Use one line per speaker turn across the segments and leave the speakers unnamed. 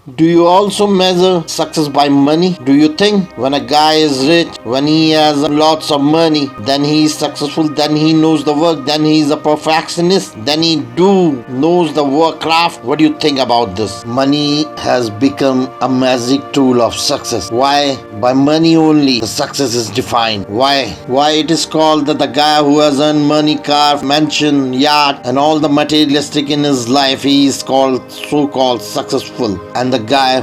Do you also measure success by money? Do you think when a guy is rich, when he has lots of money, then he is successful, then he knows the work, then he is a perfectionist, then he knows the work craft? What do you think about this? Money has become a magic tool of success. Why? By money only the success is defined. Why? Why it is called that the guy who has earned money, car, mansion, yacht, and all the materialistic in his life, he is called so-called successful. And the guy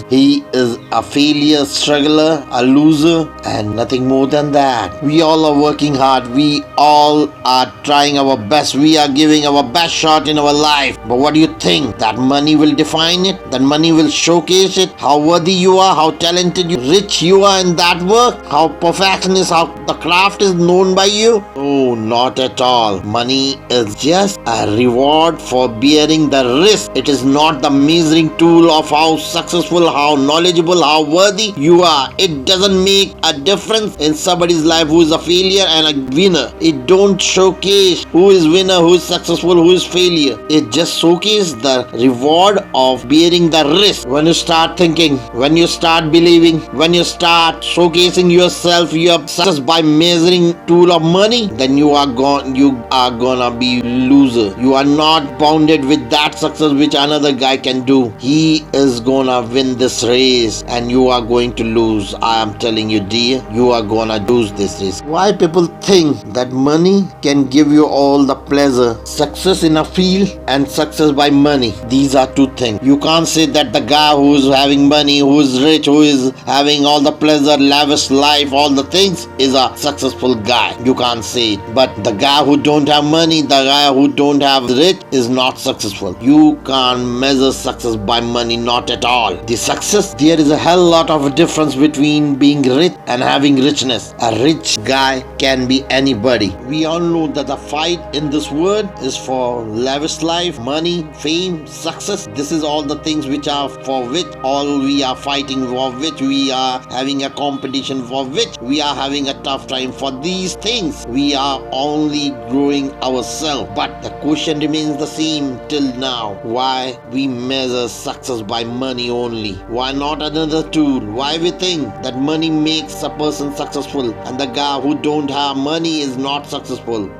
he is a failure, struggler, a loser, and nothing more than that. We all are working hard. We all are trying our best. We are giving our best shot in our life. But what do you think? That money will define it? That money will showcase it? How worthy you are? How talented rich you are in that work? How perfectionist, how the craft is known by you? Oh, not at all. Money is just a reward for bearing the risk. It is not the measuring tool of how successful, how knowledgeable, how worthy you are. It doesn't make a difference in somebody's life who is a failure and a winner. It don't showcase who is winner, who is successful, who is failure. It just showcases the reward of bearing the risk. When you start thinking, when you start believing, when you start showcasing yourself, your success by measuring tool of money, then you are gonna be loser. You are not bounded with that success which another guy can do. He is gonna win this race and you are going to lose. I am telling you, dear, you are gonna lose this race. Why people think that money can give you all the pleasure, success in a field and success by money? These are two things. You can't say that the guy who is having money, who is rich, who is having all the pleasure, lavish life, all the things is a successful guy. You can't say it. But the guy who don't have money, the guy who don't have rich is not successful. You can't measure success by money, not at all. The success, there is a hell lot of difference between being rich and having richness. A rich guy can be anybody. We all know that the fight in this world is for lavish life, money, fame, success. This is all the things which are for which all we are fighting, for which we are having a competition, for which we are having a tough time. For these things we are only growing ourselves. But the question remains the same till now. Why we measure success by money only? Why not another tool? Why we think that money makes a person successful and the guy who don't have money is not successful?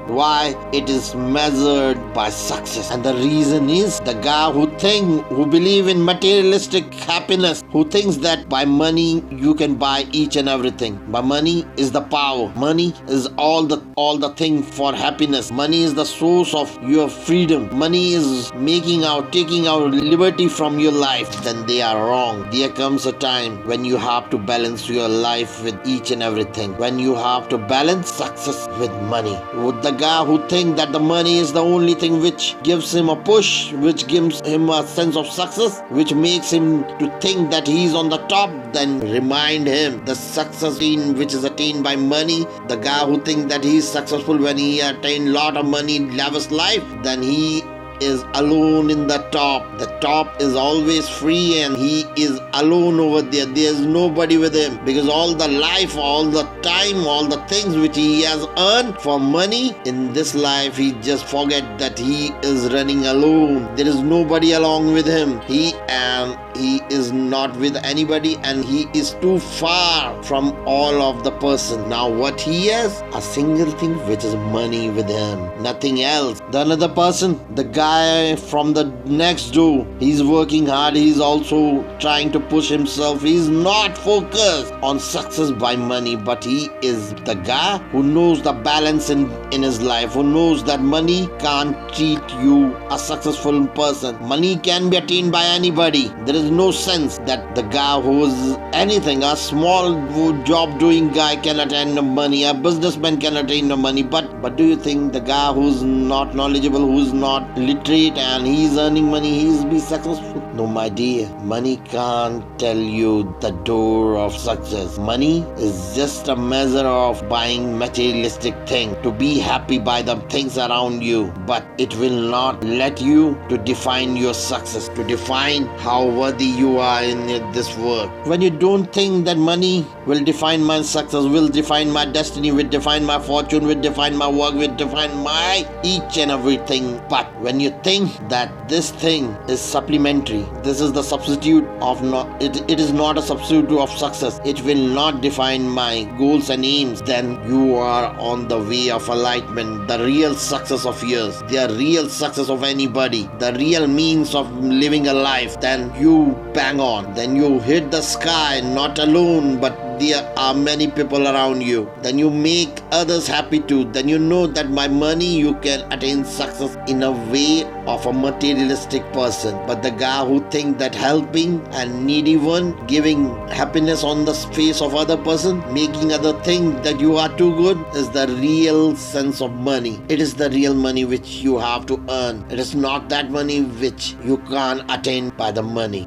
Why it is measured by success? And the reason is the guy who believe in materialistic happiness, who thinks that by money you can buy each and everything. By money is the power. Money is all the thing for happiness. Money is the source of your freedom. Money is taking out liberty from your life. Then they are wrong. There comes a time when you have to balance your life with each and everything. When you have to balance success with money. Would the guy who thinks that the money is the only thing which gives him a push, which gives him a sense of success, which makes him to think that he is on the top, then remind him the success which is attained by money. The guy who thinks that he is successful when he attained lot of money, lavish life, then he is alone in the top. The top is always free and he is alone over there. There is nobody with him because all the life, all the time, all the things which he has earned for money in this life, he just forget that he is running alone. There is nobody along with him. He is not with anybody and he is too far from all of the person. Now what he has? A single thing, which is money with him. Nothing else. The another person, the guy from the next door, he's working hard. He's also trying to push himself. He's not focused on success by money, but he is the guy who knows the balance in his life, who knows that money can't treat you a successful person. Money can be attained by anybody. There is no sense that the guy who is anything, a small job doing guy can attain the money, a businessman can attain the money. But do you think the guy who's not knowledgeable, who's not literate and he's earning money, he's be successful? No, my dear, money can't tell you the door of success. Money is just a measure of buying materialistic things, to be happy by the things around you, but it will not let you to define your success, to define how worthy you are in this world. When you don't think that money will define my success, will define my destiny, will define my fortune, will define my work, will define my each and everything. But when you think that this thing is supplementary, this is the substitute of it is not a substitute of success, it will not define my goals and aims, then you are on the way of enlightenment. The real success of yours, the real success of anybody, the real means of living a life, then you bang on, then you hit the sky, not alone, but there are many people around you. Then you make others happy too. Then you know that by money you can attain success in a way of a materialistic person. But the guy who thinks that helping and needy one, giving happiness on the face of other person, making other think that you are too good, is the real sense of money. It is the real money which you have to earn. It is not that money which you can't attain by the money.